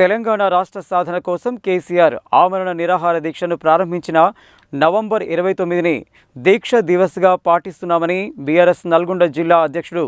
తెలంగాణ రాష్ట్ర సాధన కోసం కేసీఆర్ ఆమరణ నిరాహార దీక్షను ప్రారంభించిన నవంబర్ 29ని దీక్ష దివస్గా పాటిస్తున్నామని బీఆర్ఎస్ నల్గొండ జిల్లా అధ్యక్షుడు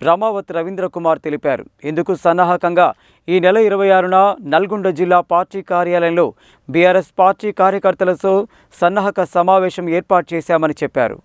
రమావత్ రవీంద్ర కుమార్ తెలిపారు. ఇందుకు సన్నాహకంగా ఈ నెల 26న నల్గొండ జిల్లా పార్టీ కార్యాలయంలో బీఆర్ఎస్ పార్టీ కార్యకర్తలతో సన్నాహక సమావేశం ఏర్పాటు చేశామని చెప్పారు.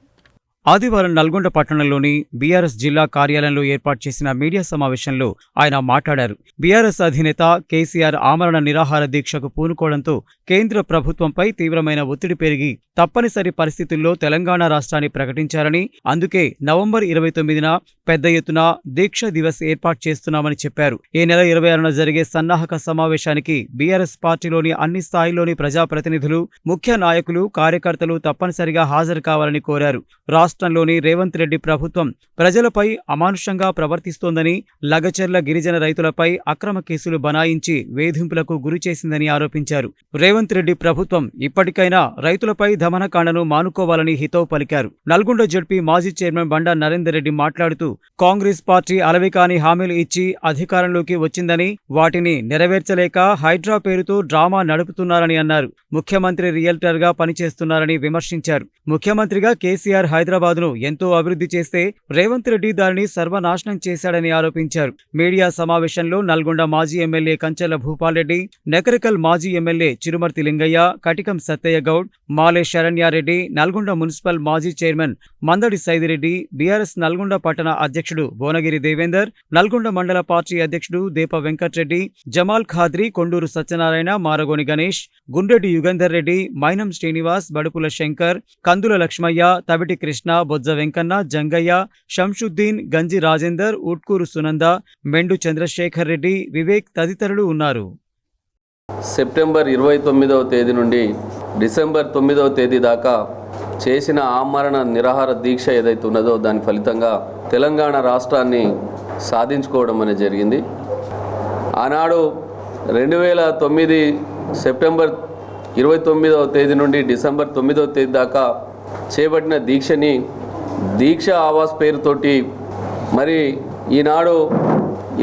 ఆదివారం నల్గొండ పట్టణంలోని బీఆర్ఎస్ జిల్లా కార్యాలయంలో ఏర్పాటు చేసిన మీడియా సమావేశంలో ఆయన మాట్లాడారు. బీఆర్ఎస్ అధినేత కేసీఆర్ ఆమరణ నిరాహార దీక్షకు పూనుకోవడంతో కేంద్ర ప్రభుత్వంపై తీవ్రమైన ఒత్తిడి పెరిగి తప్పనిసరి పరిస్థితుల్లో తెలంగాణ రాష్ట్రాన్ని ప్రకటించారని, అందుకే నవంబర్ 29న పెద్ద ఎత్తున దీక్ష దివస్ ఏర్పాటు చేస్తున్నామని చెప్పారు. ఈ నెల 26న జరిగే సన్నాహక సమావేశానికి బీఆర్ఎస్ పార్టీలోని అన్ని స్థాయిల్లోని ప్రజాప్రతినిధులు, ముఖ్య నాయకులు, కార్యకర్తలు తప్పనిసరిగా హాజరు కావాలని కోరారు. రాష్ట్రంలోని రేవంత్ రెడ్డి ప్రభుత్వం ప్రజలపై అమానుషంగా ప్రవర్తిస్తోందని, లగచర్ల గిరిజన రైతులపై అక్రమ కేసులు బనాయించి వేధింపులకు గురిచేసిందని ఆరోపించారు. రేవంత్ రెడ్డి ప్రభుత్వం ఇప్పటికైనా రైతులపై దమనకాండను మానుకోవాలని హితవు పలికారు. నల్గొండ జడ్పీ మాజీ చైర్మన్ బండా నరేందర్ రెడ్డి మాట్లాడుతూ కాంగ్రెస్ పార్టీ అలవికాని హామీలు ఇచ్చి అధికారంలోకి వచ్చిందని, వాటిని నెరవేర్చలేక హైడ్రా పేరుతో డ్రామా నడుపుతున్నారని అన్నారు. ముఖ్యమంత్రి రియల్టర్గా పనిచేస్తున్నారని విమర్శించారు. ముఖ్యమంత్రిగా కేసీఆర్ హైదరాబాద్ను ఎంతో అభివృద్ధి చేస్తే రేవంత్ రెడ్డి దానిని సర్వనాశనం చేశాడని ఆరోపించారు. మీడియా సమావేశంలో నల్గొండ మాజీ ఎమ్మెల్యే కంచెల భూపాల్రెడ్డి, నెకరికల్ మాజీ ఎమ్మెల్యే చిరుమర్తి లింగయ్య, కటికం సత్తయ్య గౌడ్, మాలే శరణ్యారెడ్డి, నల్గొండ మున్సిపల్ మాజీ చైర్మన్ మందడి సైదిరెడ్డి, బీఆర్ఎస్ నల్గొండ పట్టణ అధ్యక్షుడు భువనగిరి దేవేందర్, నల్గొండ మండల పార్టీ అధ్యక్షుడు దేప వెంకట్రెడ్డి, జమాల్ ఖాద్రి, కొండూరు సత్యనారాయణ, మారగోని గణేష్, గుండ్రెడ్డి యుగంధర్ రెడ్డి, మైనం శ్రీనివాస్, బడుపుల శంకర్, కందుల లక్ష్మయ్య, తవిటి కృష్ణ, బొజ్జ వెంకన్న, జంగయ్య, షంషుద్దీన్, గంజి రాజేందర్, ఉట్కూరు సునంద, మెండు చంద్రశేఖర్ రెడ్డి, వివేక్ తదితరులు ఉన్నారు. సెప్టెంబర్ 29వ తేదీ నుండి డిసెంబర్ 9వ తేదీ దాకా చేసిన ఆమరణ నిరాహార దీక్ష ఏదైతే ఉన్నదో దాని ఫలితంగా తెలంగాణ రాష్ట్రాన్ని సాధించుకోవడం అనేది జరిగింది. ఆనాడు 2009 సెప్టెంబర్ 29వ తేదీ నుండి డిసెంబర్ 9వ తేదీ దాకా చేపట్టిన దీక్షని దీక్ష ఆవాస్ పేరుతోటి మరి ఈనాడు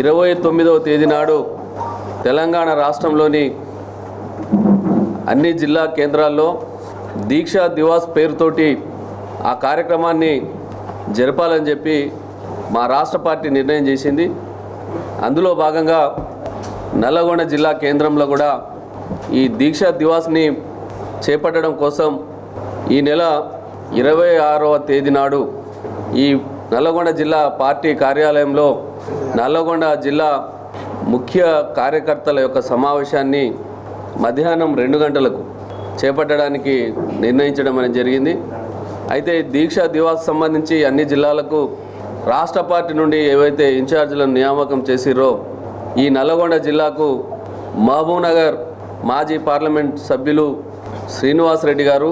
29వ తేదీ నాడు తెలంగాణ రాష్ట్రంలోని అన్ని జిల్లా కేంద్రాల్లో దీక్షా దివాస్ పేరుతోటి ఆ కార్యక్రమాన్ని జరపాలని చెప్పి మా రాష్ట్ర పార్టీ నిర్ణయం చేసింది. అందులో భాగంగా నల్లగొండ జిల్లా కేంద్రంలో కూడా ఈ దీక్షా దివాస్ని చేపట్టడం కోసం ఈ నెల 26వ తేదీ నాడు ఈ నల్లగొండ జిల్లా పార్టీ కార్యాలయంలో నల్లగొండ జిల్లా ముఖ్య కార్యకర్తల యొక్క సమావేశాన్ని మధ్యాహ్నం 2 గంటలకు చేపట్టడానికి నిర్ణయించడం అనేది జరిగింది. అయితే దీక్షా దివాస్ సంబంధించి అన్ని జిల్లాలకు రాష్ట్ర పార్టీ నుండి ఏవైతే ఇన్ఛార్జీలను నియామకం చేసిరో ఈ నల్లగొండ జిల్లాకు మహబూబ్నగర్ మాజీ పార్లమెంట్ సభ్యులు శ్రీనివాస్ రెడ్డి గారు,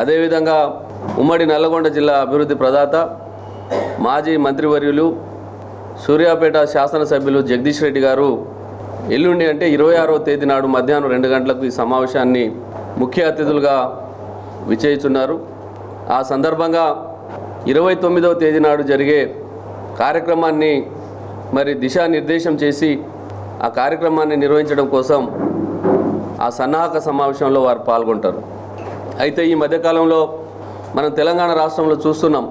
అదేవిధంగా ఉమ్మడి నల్లగొండ జిల్లా అభివృద్ధి ప్రదాత మాజీ మంత్రివర్యులు సూర్యాపేట శాసనసభ్యులు జగదీష్ రెడ్డి గారు ఎల్లుండి అంటే 26వ తేదీ నాడు మధ్యాహ్నం 2 గంటలకు ఈ సమావేశాన్ని ముఖ్య అతిథులుగా విచేయుచున్నారు. ఆ సందర్భంగా 29వ తేదీ నాడు జరిగే కార్యక్రమాన్ని మరి దిశానిర్దేశం చేసి ఆ కార్యక్రమాన్ని నిర్వహించడం కోసం ఆ సన్నాహక సమావేశంలో వారు పాల్గొంటారు. అయితే ఈ మధ్యకాలంలో మనం తెలంగాణ రాష్ట్రంలో చూస్తున్నాం,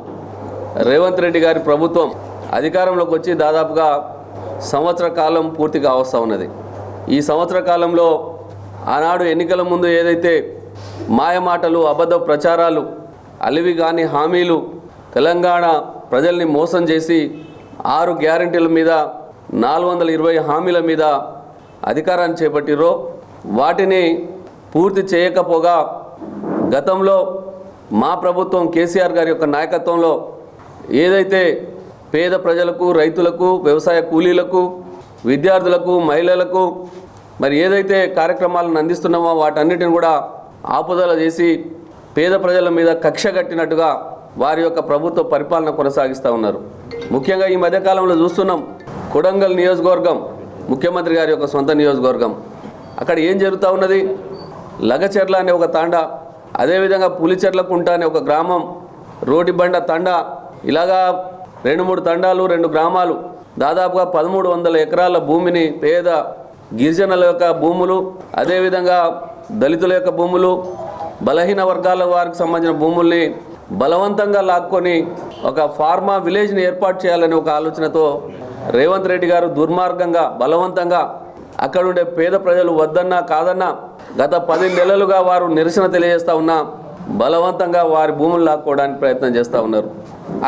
రేవంత్ రెడ్డి గారి ప్రభుత్వం అధికారంలోకి వచ్చి దాదాపుగా సంవత్సర కాలం పూర్తిగా అవస్థ ఉన్నది. ఈ సంవత్సర కాలంలో ఆనాడు ఎన్నికల ముందు ఏదైతే మాయమాటలు, అబద్ధ ప్రచారాలు, అలివి కాని హామీలు, తెలంగాణ ప్రజల్ని మోసం చేసి 6 గ్యారెంటీల మీద 420 హామీల మీద అధికారాన్ని చేపట్టిరో వాటిని పూర్తి చేయకపోగా గతంలో మా ప్రభుత్వం కేసీఆర్ గారి యొక్క నాయకత్వంలో ఏదైతే పేద ప్రజలకు, రైతులకు, వ్యవసాయ కూలీలకు, విద్యార్థులకు, మహిళలకు మరి ఏదైతే కార్యక్రమాలను అందిస్తున్నామో వాటన్నిటిని కూడా ఆపుదల చేసి పేద ప్రజల మీద కక్ష కట్టినట్టుగా వారి యొక్క ప్రభుత్వ పరిపాలన కొనసాగిస్తూ ఉన్నారు. ముఖ్యంగా ఈ మధ్యకాలంలో చూస్తున్నాం, కొడంగల్ నియోజకవర్గం ముఖ్యమంత్రి గారి యొక్క సొంత నియోజకవర్గం. అక్కడ ఏం జరుగుతూ ఉన్నది? లగచెర్ల అనే ఒక తాండా, అదేవిధంగా పులిచెర్లకుంట అనే ఒక గ్రామం, రోటిబండ తండా, ఇలాగా 2-3 తండాలు, 2 గ్రామాలు, దాదాపుగా 1300 ఎకరాల భూమిని పేద గిరిజనుల యొక్క భూములు, అదేవిధంగా దళితుల యొక్క భూములు, బలహీన వర్గాల వారికి సంబంధించిన భూముల్ని బలవంతంగా లాక్కొని ఒక ఫార్మా విలేజ్ని ఏర్పాటు చేయాలని ఒక ఆలోచనతో రేవంత్ రెడ్డి గారు దుర్మార్గంగా బలవంతంగా అక్కడుండే పేద ప్రజలు వద్దన్నా కాదన్నా గత 10 నెలలుగా వారు నిరసన తెలియజేస్తూ ఉన్నా బలవంతంగా వారి భూములు లాక్కోవడానికి ప్రయత్నం చేస్తూ ఉన్నారు.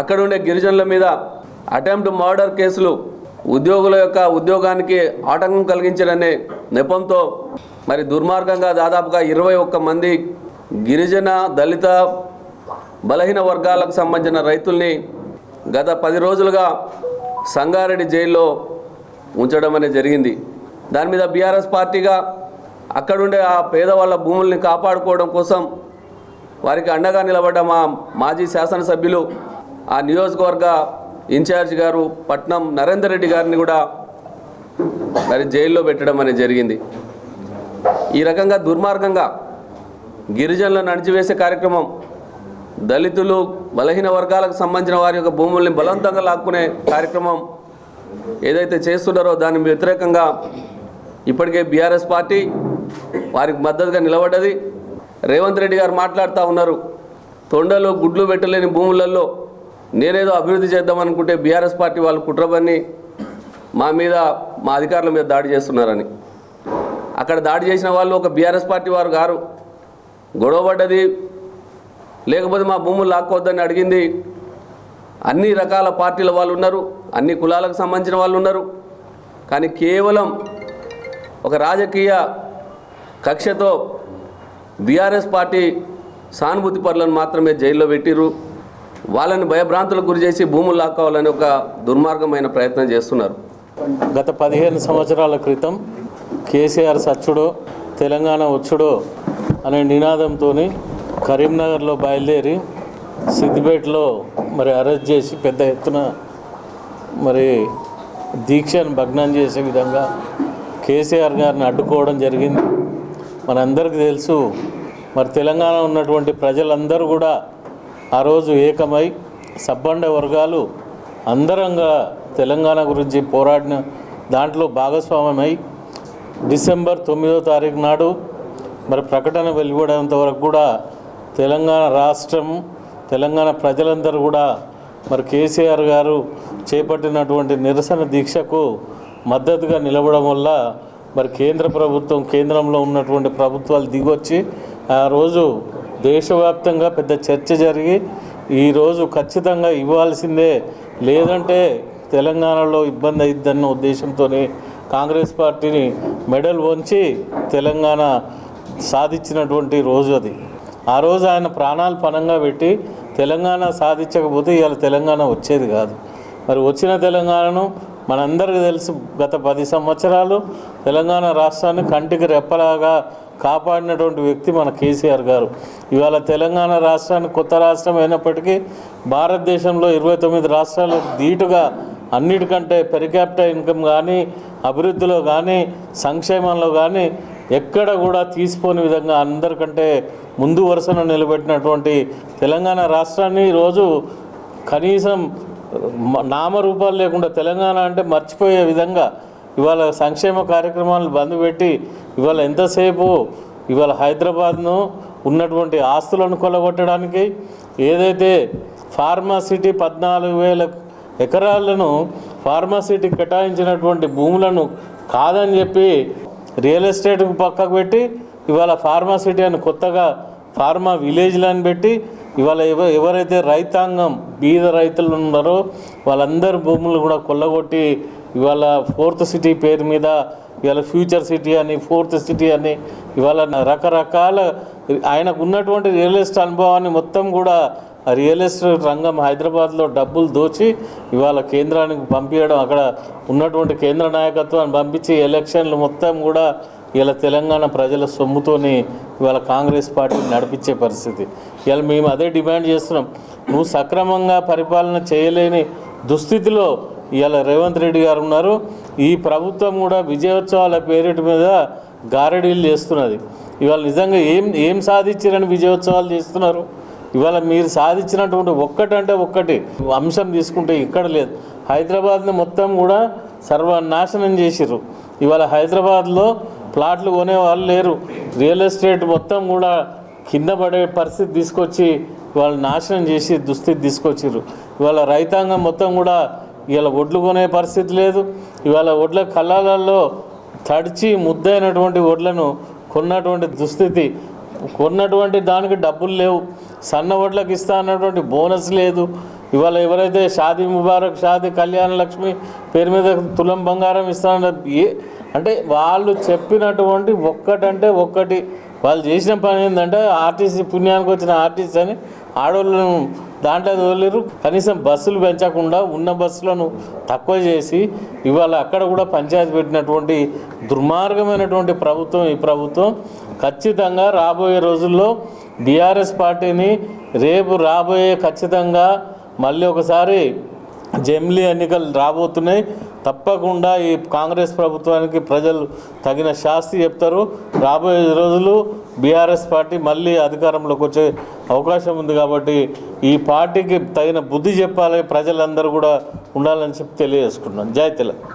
అక్కడుండే గిరిజనుల మీద అటెంప్ట్ మర్డర్ కేసులు, ఉద్యోగుల యొక్క ఉద్యోగానికి ఆటంకం కలిగించడనే నెపంతో మరి దుర్మార్గంగా దాదాపుగా 21 మంది గిరిజన, దళిత, బలహీన వర్గాలకు సంబంధించిన రైతుల్ని గత 10 రోజులుగా సంగారెడ్డి జైల్లో ఉంచడం అనేది జరిగింది. దాని మీద బీఆర్ఎస్ పార్టీగా అక్కడుండే ఆ పేదవాళ్ళ భూముల్ని కాపాడుకోవడం కోసం వారికి అండగా నిలబడ్డ మా మాజీ శాసనసభ్యులు, ఆ నియోజకవర్గ ఇన్ఛార్జ్ గారు పట్నం నరేందర్ రెడ్డి గారిని కూడా మరి జైల్లో పెట్టడం అనేది జరిగింది. ఈ రకంగా దుర్మార్గంగా గిరిజనులను అణిచివేసే కార్యక్రమం, దళితులు, బలహీన వర్గాలకు సంబంధించిన వారి యొక్క భూముల్ని బలవంతంగా లాక్కునే కార్యక్రమం ఏదైతే చేస్తున్నారో దానికి వ్యతిరేకంగా ఇప్పటికే బీఆర్ఎస్ పార్టీ వారికి మద్దతుగా నిలబడ్డది. రేవంత్ రెడ్డి గారు మాట్లాడుతూ ఉన్నారు, తొండలో గుడ్లు పెట్టలేని భూములలో నేనేదో అభివృద్ధి చేద్దామనుకుంటే బీఆర్ఎస్ పార్టీ వాళ్ళు కుట్రబన్ని మా మీద, మా అధికారుల మీద దాడి చేస్తున్నారని. అక్కడ దాడి చేసిన వాళ్ళు ఒక బీఆర్ఎస్ పార్టీ వారు గారు, గొడవపడ్డది లేకపోతే మా భూములు లాక్కోవద్దని అడిగింది అన్ని రకాల పార్టీల వాళ్ళు ఉన్నారు, అన్ని కులాలకు సంబంధించిన వాళ్ళు ఉన్నారు. కానీ కేవలం ఒక రాజకీయ కక్షతో బీఆర్ఎస్ పార్టీ సానుభూతి పరులను మాత్రమే జైల్లో పెట్టిరు. వాళ్ళని భయభ్రాంతులకు గురి చేసి భూములు లాక్కోవాలని ఒక దుర్మార్గమైన ప్రయత్నం చేస్తున్నారు. గత 15 సంవత్సరాల క్రితం కేసీఆర్ సచ్చుడో తెలంగాణ వచ్చుడో అనే నినాదంతో కరీంనగర్లో బయలుదేరి సిద్దిపేటలో మరి అరెస్ట్ చేసి పెద్ద ఎత్తున మరి దీక్షను భగ్నం చేసే విధంగా కేసీఆర్ గారిని అడ్డుకోవడం జరిగింది. మనందరికీ తెలుసు. మరి తెలంగాణ ఉన్నటువంటి ప్రజలందరూ కూడా ఆ రోజు ఏకమై సబ్బండ వర్గాలు అందరంగా తెలంగాణ గురించి పోరాడిన దాంట్లో భాగస్వామ్యమై డిసెంబర్ 9వ తారీఖు నాడు మరి ప్రకటన వెలువడేంత వరకు కూడా తెలంగాణ రాష్ట్రం, తెలంగాణ ప్రజలందరూ కూడా మరి కేసీఆర్ గారు చేపట్టినటువంటి నిరసన దీక్షకు మద్దతుగా నిలవడం వల్ల మరి కేంద్ర ప్రభుత్వం, కేంద్రంలో ఉన్నటువంటి ప్రభుత్వాలు దిగొచ్చి ఆ రోజు దేశవ్యాప్తంగా పెద్ద చర్చ జరిగి ఈరోజు ఖచ్చితంగా ఇవ్వాల్సిందే, లేదంటే తెలంగాణలో ఇబ్బంది అయిద్దన్న ఉద్దేశంతో కాంగ్రెస్ పార్టీని మెడల్ వంచి తెలంగాణ సాధించినటువంటి రోజు అది. ఆ రోజు ఆయన ప్రాణాలు పణంగా పెట్టి తెలంగాణ సాధించకపోతే ఇవాళ తెలంగాణ వచ్చేది కాదు. మరి వచ్చిన తెలంగాణను మనందరికీ తెలుసు, గత 10 సంవత్సరాలు తెలంగాణ రాష్ట్రాన్ని కంటికి రెప్పలాగా కాపాడినటువంటి వ్యక్తి మన కేసీఆర్ గారు. ఇవాళ తెలంగాణ రాష్ట్రాన్ని కొత్త రాష్ట్రం అయినప్పటికీ భారతదేశంలో 29 రాష్ట్రాలకు ధీటుగా అన్నిటికంటే పెర్ క్యాపిటల్ ఇన్కమ్ కానీ, అభివృద్ధిలో కానీ, సంక్షేమంలో కానీ ఎక్కడ కూడా తీసిపోని విధంగా అందరికంటే ముందు వరుసను నిలబెట్టినటువంటి తెలంగాణ రాష్ట్రాన్ని ఈరోజు కనీసం నామరూపాలు లేకుండా తెలంగాణ అంటే మర్చిపోయే విధంగా ఇవాళ సంక్షేమ కార్యక్రమాలు బంద్ పెట్టి ఇవాళ ఎంతసేపు ఇవాళ హైదరాబాద్ను ఉన్నటువంటి ఆస్తులను కొల్లగొట్టడానికి ఏదైతే ఫార్మాసిటీ 14,000 ఎకరాలను ఫార్మాసిటీ కేటాయించినటువంటి భూములను కాదని చెప్పి రియల్ ఎస్టేట్కు పక్కకు పెట్టి ఇవాళ ఫార్మాసిటీ అని కొత్తగా ఫార్మా విలేజ్లను పెట్టి ఇవాళ ఎవరైతే రైతాంగం బీద రైతులు ఉన్నారో వాళ్ళందరి భూములు కూడా కొల్లగొట్టి ఇవాళ 4th సిటీ పేరు మీద ఇవాళ ఫ్యూచర్ సిటీ అని, 4th సిటీ అని ఇవాళ రకరకాల ఆయనకు ఉన్నటువంటి రియల్ ఎస్టేట్ అనుభవాన్ని మొత్తం కూడా రియల్ ఎస్టేట్ రంగం హైదరాబాద్లో డబ్బులు దోచి ఇవాళ కేంద్రానికి పంపించడం, అక్కడ ఉన్నటువంటి కేంద్ర నాయకత్వాన్ని పంపించి ఎలక్షన్లు మొత్తం కూడా ఇలా తెలంగాణ ప్రజల సొమ్ముతోని ఇవాళ కాంగ్రెస్ పార్టీని నడిపించే పరిస్థితి. ఇవాళ మేము అదే డిమాండ్ చేస్తున్నాం. నువ్వు సక్రమంగా పరిపాలన చేయలేని దుస్థితిలో ఇవాళ రేవంత్ రెడ్డి గారు ఉన్నారు. ఈ ప్రభుత్వం కూడా విజయోత్సవాల పేరిట మీద గారడీలు చేస్తున్నది. ఇవాళ నిజంగా ఏం సాధించారని విజయోత్సవాలు చేస్తున్నారు? ఇవాళ మీరు సాధించినటువంటి ఒక్కటంటే ఒక్కటి అంశం తీసుకుంటే ఇక్కడ లేదు. హైదరాబాద్ని మొత్తం కూడా సర్వనాశనం చేసిర్రు. ఇవాళ హైదరాబాద్లో ప్లాట్లు కొనే వాళ్ళు లేరు. రియల్ ఎస్టేట్ మొత్తం కూడా కింద పడే పరిస్థితి తీసుకొచ్చి వాళ్ళు నాశనం చేసి దుస్థితి తీసుకొచ్చారు. ఇవాళ రైతాంగం మొత్తం కూడా ఇవాళ ఒడ్లు కొనే పరిస్థితి లేదు. ఇవాళ ఒడ్ల కళ్ళాలలో తడిచి ముద్దైనటువంటి ఒడ్లను కొన్నటువంటి దుస్థితి, కొన్నటువంటి దానికి డబ్బులు లేవు. సన్న ఒడ్లకు ఇస్తా అన్నటువంటి బోనస్ లేదు. ఇవాళ ఎవరైతే షాదీ ముబారక్, షాదీ కళ్యాణ లక్ష్మి పేరు మీద తులం బంగారం ఇస్తానన్నారు, అంటే వాళ్ళు చెప్పినటువంటి ఒక్కటంటే ఒక్కటి వాళ్ళు చేసిన పని ఏంటంటే ఆర్టీసీ పుణ్యానికి వచ్చిన ఆర్టీసీ అని ఆడవాళ్ళను దాంట్లో తోలేరు. కనీసం బస్సులు పెంచకుండా ఉన్న బస్సులను తక్కువ చేసి ఇవాళ అక్కడ కూడా పంచాయతీ పెట్టినటువంటి దుర్మార్గమైనటువంటి ప్రభుత్వం ఈ ప్రభుత్వం. ఖచ్చితంగా రాబోయే రోజుల్లో బీఆర్ఎస్ పార్టీని రేపు రాబోయే ఖచ్చితంగా మళ్ళీ ఒకసారి జమిలీ ఎన్నికలు రాబోతున్నాయి. తప్పకుండా ఈ కాంగ్రెస్ ప్రభుత్వానికి ప్రజలు తగిన శాస్తి చెప్తారు. రాబోయే రోజులు బీఆర్ఎస్ పార్టీ మళ్ళీ అధికారంలోకి వచ్చే అవకాశం ఉంది. కాబట్టి ఈ పార్టీకి తగిన బుద్ధి చెప్పాలి, ప్రజలందరూ కూడా ఉండాలని చెప్పి తెలియజేసుకున్నాను. జై తెలంగాణ.